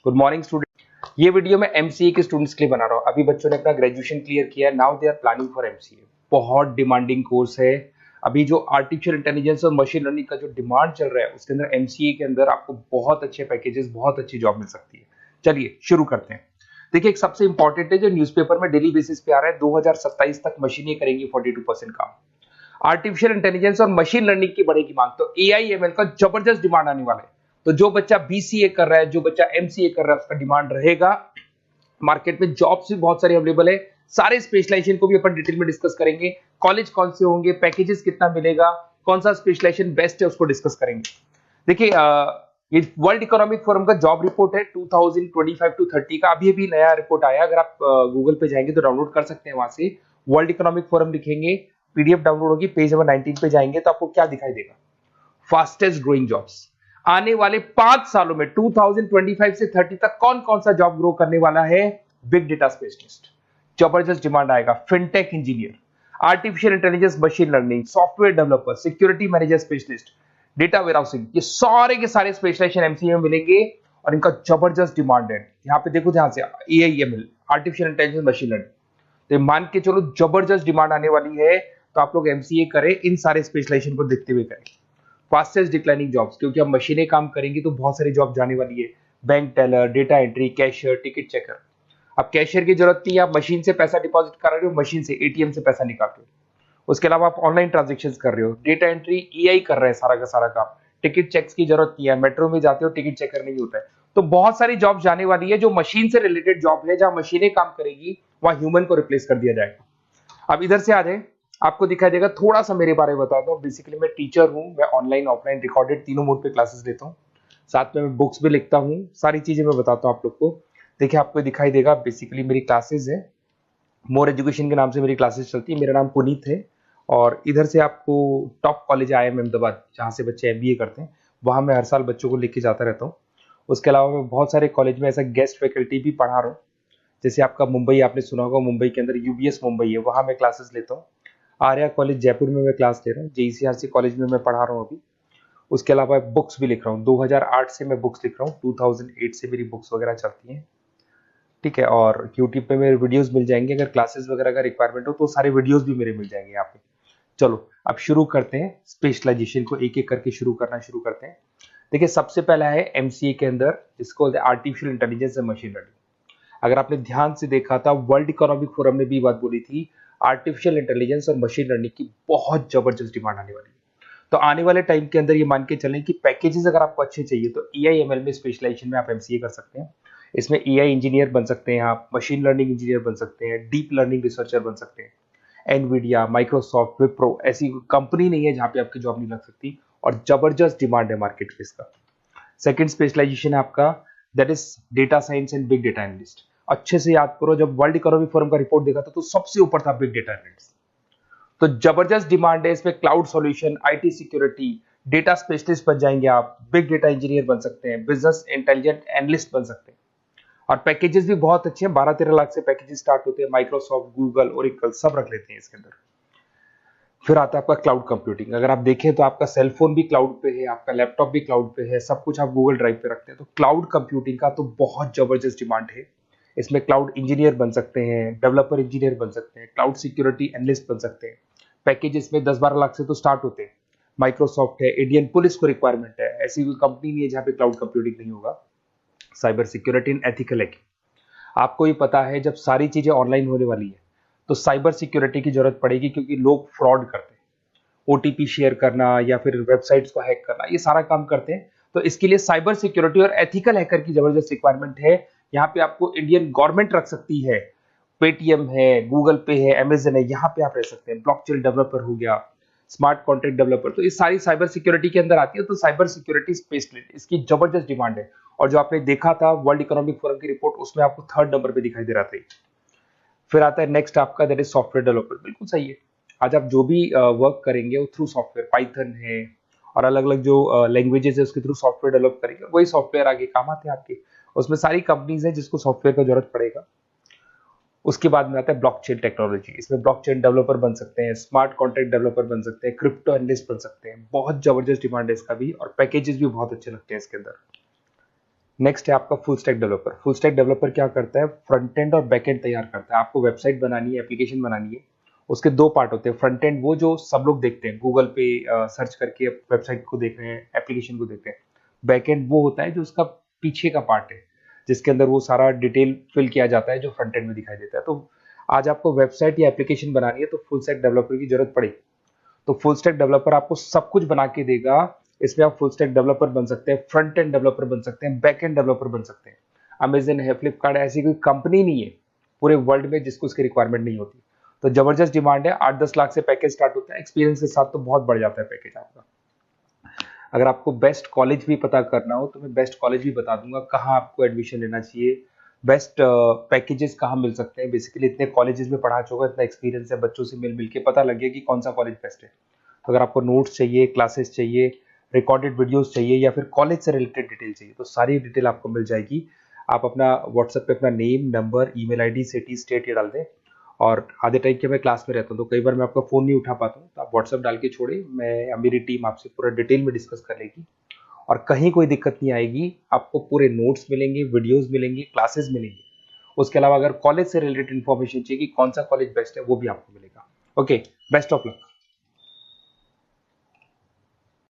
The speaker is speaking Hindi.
Good morning student. ये वीडियो मैं एमसीए के स्टूडेंट्स के लिए बना रहा हूँ। अभी बच्चों ने अपना ग्रेजुएशन क्लियर किया है, now they are planning for MCA. बहुत डिमांडिंग कोर्स है। अभी जो आर्टिफिशियल इंटेलिजेंस और मशीन लर्निंग का जो डिमांड चल रहा है उसके अंदर एमसीए के अंदर आपको बहुत अच्छे पैकेजेस, बहुत अच्छी जॉब मिल सकती है। चलिए शुरू करते हैं। देखिए, एक सबसे इंपॉर्टेंट है जो न्यूज़पेपर में डेली बेसिस पे आ रहा है, 2027 तक मशीनें करेंगी 42% काम। आर्टिफिशियल इंटेलिजेंस और मशीन लर्निंग की बढ़ेगी मांग, तो एआईएमएल का जबरदस्त डिमांड आने वाला है। तो जो बच्चा बीसीए कर रहा है, जो बच्चा एमसीए कर रहा है, उसका डिमांड रहेगा। मार्केट में जॉब्स भी बहुत सारे अवेलेबल है। सारे स्पेशलाइजेशन को भी अपन डिटेल में डिस्कस करेंगे। कॉलेज कौन से होंगे, पैकेजेस कितना मिलेगा, कौन सा स्पेशलाइजेशन बेस्ट है, उसको डिस्कस करेंगे। देखिए, ये वर्ल्ड इकोनॉमिक फोरम का जॉब रिपोर्ट है 2025 टू 30 का। अभी अभी नया रिपोर्ट आया, अगर आप गूगल पे जाएंगे तो डाउनलोड कर सकते हैं। वहां से वर्ल्ड इकोनॉमिक फोरम लिखेंगे, पीडीएफ डाउनलोड होगी, पेज नंबर 19 पे जाएंगे तो आपको क्या दिखाई देगा, फास्टेस्ट ग्रोइंग जॉब्स। आने वाले 5 सालों में 2025 से 30 तक कौन कौन सा जॉब ग्रो करने वाला है। बिग डेटा स्पेशलिस्ट, जबरदस्त डिमांड आएगा। Fintech engineer, artificial intelligence, machine learning, software developer, security manager specialist, data warehousing, ये सारे के सारे स्पेशलाइजेशन एमसीए में मिलेंगे और इनका जबरदस्त डिमांड है। यहाँ पे देखो, ध्यान से, AIML, artificial intelligence, machine learning, तो मान के चलो जबरदस्त डिमांड आने वाली है। तो आप लोग एमसीए करें, इन सारे स्पेशलाइजेशन को देखते हुए करें। फास्टेस्ट डिक्लाइनिंग जॉब्स, क्योंकि अब मशीनें काम करेंगी तो बहुत सारी जॉब जाने वाली है। Bank teller, data entry, cashier, ticket checker. अब कैशियर की जरूरत नहीं है, आप मशीन से पैसा डिपॉजिट कर रहे हो, मशीन से एटीएम से पैसा निकाल रहे हो। उसके अलावा आप ऑनलाइन ट्रांजेक्शन कर रहे हो। डेटा एंट्री एआई कर रहे हैं सारा का सारा काम। टिकट चेक्स की जरूरत नहीं है, मेट्रो में जाते हो टिकट चेकर नहीं होता है। तो बहुत सारी जॉब जाने वाली है जो मशीन से रिलेटेड जॉब है, जहां मशीनें काम करेगी वहां ह्यूमन को रिप्लेस कर दिया जाएगा। अब इधर से आ जाए, आपको दिखाई देगा। थोड़ा सा मेरे बारे में बता दो। बेसिकली मैं टीचर हूँ, मैं ऑनलाइन ऑफलाइन रिकॉर्डेड तीनों मोड पे क्लासेस लेता हूँ। साथ में मैं बुक्स भी लिखता हूँ, सारी चीजें मैं बताता हूँ आप लोग को। देखिए, आपको दिखाई देगा, बेसिकली मेरी क्लासेस है, मोर एजुकेशन के नाम से मेरी क्लासेस चलती है। मेरा नाम पुनीत है। और इधर से आपको टॉप कॉलेज आईआईएम अहमदाबाद, जहाँ से बच्चे एमबीए करते हैं, वहाँ मैं हर साल बच्चों को लेके जाता रहता हूँ। उसके अलावा मैं बहुत सारे कॉलेज में ऐसा गेस्ट फैकल्टी भी पढ़ा रहा हूँ। जैसे आपका मुंबई, आपने सुना होगा, मुंबई के अंदर यूबीएस मुंबई है, वहाँ मैं क्लासेस लेता हूँ। आर्या कॉलेज जयपुर में मैं क्लास ले रहा हूँ। जेईसीआरसी कॉलेज में मैं पढ़ा रहा हूँ अभी। उसके अलावा बुक्स भी लिख रहा हूँ। 2008 से मैं बुक्स लिख रहा हूँ, 2008 से मेरी बुक्स वगैरह चलती हैं। ठीक है, और यूट्यूब पे मेरे वीडियोस मिल जाएंगे। अगर क्लासेस वगैरह का रिक्वायरमेंट हो तो सारे वीडियोस भी मेरे मिल जाएंगे यहाँ पे। चलो अब शुरू करते हैं, स्पेशलाइजेशन को एक एक करके शुरू करते हैं। देखिए, सबसे पहला है एमसीए के अंदर, जिसको artificial intelligence and machine learning. अगर आपने ध्यान से देखा था, वर्ल्ड इकोनॉमिक फोरम ने भी बात बोली थी, आर्टिफिशियल इंटेलिजेंस और मशीन लर्निंग की बहुत जबरदस्त डिमांड आने वाली है। तो आने वाले टाइम के अंदर ये मान के चलें कि पैकेजेस अगर आपको अच्छे चाहिए तो एआईएमएल में स्पेशलाइजेशन में आप एमसीए कर सकते हैं। इसमें एआई इंजीनियर बन सकते हैं, आप मशीन लर्निंग इंजीनियर बन सकते हैं, डीप लर्निंग रिसर्चर बन सकते हैं। एनवीडिया, माइक्रोसॉफ्ट, विप्रो, ऐसी कंपनी नहीं है जहां पे आपकी जॉब नहीं लग सकती, और जबरदस्त डिमांड है मार्केट में इसका। सेकंड स्पेशलाइजेशन है आपका, that is data science and big data analyst. अच्छे से याद करो, जब वर्ल्ड इकोनॉमिक फोरम का रिपोर्ट देखा था तो सबसे ऊपर था बिग डेटा एनालिस्ट। तो जबरदस्त डिमांड है इसमें। Cloud solution, IT security, data specialist बन जाएंगे आप, बिग डेटा इंजीनियर बन सकते हैं, बिजनेस इंटेलिजेंट एनालिस्ट बन सकते हैं। और पैकेजेस भी बहुत अच्छे हैं, 12-13 लाख से पैकेजेस स्टार्ट होते हैं। माइक्रोसॉफ्ट, गूगल, ओरेकल सब रख लेते हैं इसके अंदर। फिर आता है आपका क्लाउड कंप्यूटिंग। अगर आप देखें तो आपका सेलफोन भी क्लाउड पे है, आपका लैपटॉप भी क्लाउड पे है, सब कुछ आप गूगल ड्राइव पे रखते हैं। तो क्लाउड कंप्यूटिंग का तो बहुत जबरदस्त डिमांड है। इसमें क्लाउड इंजीनियर बन सकते हैं, डेवलपर इंजीनियर बन सकते हैं, क्लाउड सिक्योरिटी एनालिस्ट बन सकते हैं। पैकेज इसमें 10-12 लाख से तो स्टार्ट होते हैं। माइक्रोसॉफ्ट है, इंडियन पुलिस को रिक्वायरमेंट है, ऐसी कोई कंपनी नहीं है जहां पे क्लाउड कंप्यूटिंग नहीं होगा। Cyber security and ethical hacking, आपको ही पता है जब सारी चीजें ऑनलाइन होने वाली है तो साइबर सिक्योरिटी की जरूरत पड़ेगी, क्योंकि लोग फ्रॉड करते हैं। ओटीपी शेयर करना या फिर वेबसाइट्स को हैक करना, ये सारा काम करते हैं। तो इसके लिए साइबर सिक्योरिटी और एथिकल हैकर की जबरदस्त रिक्वायरमेंट है। यहाँ पे आपको इंडियन गवर्नमेंट रख सकती है, पेटीएम है, गूगल पे है, अमेजन है, यहाँ पे आप रह सकते हैं। ब्लॉकचेन डेवलपर हो गया, स्मार्ट कॉन्ट्रैक्ट डेवलपर, तो ये सारी साइबर सिक्योरिटी के अंदर आती है। तो साइबर सिक्योरिटी स्पेशलिस्ट, इसकी जबरदस्त डिमांड है। और जो आपने देखा था वर्ल्ड इकोनॉमिक फोरम की रिपोर्ट, उसमें आपको 3rd नंबर पे दिखाई दे रहा था। फिर आता है नेक्स्ट आपका, दैट इज सॉफ्टवेयर डेवलपर। बिल्कुल सही है। आज आप जो भी वर्क करेंगे वो थ्रू सॉफ्टवेयर, पाइथन है और अलग अलग जो लैंग्वेजेस है उसके थ्रू सॉफ्टवेयर डेवलप करेंगे, वही सॉफ्टवेयर आगे काम आते हैं आपके। उसमें सारी कंपनीज है जिसको सॉफ्टवेयर का जरूरत पड़ेगा। उसके बाद में आता है ब्लॉकचेन टेक्नोलॉजी। इसमें ब्लॉकचेन डेवलपर बन सकते हैं, स्मार्ट कॉन्ट्रैक्ट डेवलपर बन सकते हैं, क्रिप्टो एनालिस्ट बन सकते हैं। बहुत जबरदस्त डिमांड है इसका भी, और पैकेजेस भी बहुत अच्छे लगते हैं इसके अंदर। नेक्स्ट है आपका full stack developer. Full stack developer क्या करता है, फ्रंट एंड और बैक एंड तैयार करता है। आपको वेबसाइट बनानी है, एप्लीकेशन बनानी है, उसके दो पार्ट होते हैं। फ्रंट एंड वो जो सब लोग देखते हैं, गूगल पे सर्च करके वेबसाइट को देख रहे हैं, एप्लीकेशन को देख रहे हैं। बैक एंड वो होता है जो उसका पीछे का पार्ट है, जिसके अंदर वो सारा डिटेल फिल किया जाता है जो फ्रंट एंड में दिखाई देता है। तो आज आपको वेबसाइट या एप्लीकेशन बनानी है तो फुल स्टैक डेवलपर की जरूरत पड़ेगी। तो फुल स्टैक डेवलपर आपको सब कुछ बना के देगा। इसमें आप फुल स्टैक डेवलपर बन सकते हैं, फ्रंट एंड डेवलपर बन सकते हैं, बैक एंड डेवलपर बन सकते हैं। अमेजन है, फ्लिपकार्ट है, ऐसी कोई कंपनी नहीं है पूरे वर्ल्ड में जिसको उसकी रिक्वायरमेंट नहीं होती। तो जबरदस्त डिमांड है, 8-10 लाख से पैकेज स्टार्ट होता है। एक्सपीरियंस के साथ तो बहुत बढ़ जाता है पैकेज आपका। अगर आपको बेस्ट कॉलेज भी पता करना हो तो मैं बेस्ट कॉलेज भी बता दूंगा, कहाँ आपको एडमिशन लेना चाहिए, बेस्ट पैकेजेस कहाँ मिल सकते हैं। बेसिकली इतने कॉलेजेस में पढ़ा चुका, इतना एक्सपीरियंस है, बच्चों से मिल मिल के पता लग गया कि कौन सा कॉलेज बेस्ट है। अगर आपको नोट्स चाहिए, क्लासेस चाहिए, रिकॉर्डेड वीडियोस चाहिए, या फिर कॉलेज से रिलेटेड डिटेल चाहिए, तो सारी डिटेल आपको मिल जाएगी। आप अपना व्हाट्सएप पे अपना name, number, email ID, city, state ये डाल दें। और आधे टाइम के मैं क्लास में रहता हूँ तो कई बार मैं आपका फ़ोन नहीं उठा पाता हूँ, तो आप व्हाट्सएप डाल के छोड़े, मैं या मेरी टीम आपसे पूरा डिटेल में डिस्कस कर लेगी। और कहीं कोई दिक्कत नहीं आएगी। आपको पूरे नोट्स मिलेंगे, वीडियोस मिलेंगी, क्लासेस मिलेंगी। उसके अलावा अगर कॉलेज से रिलेटेड इन्फॉर्मेशन चाहिए कि कौन सा कॉलेज बेस्ट है, वो भी आपको मिलेगा। Okay, best of luck.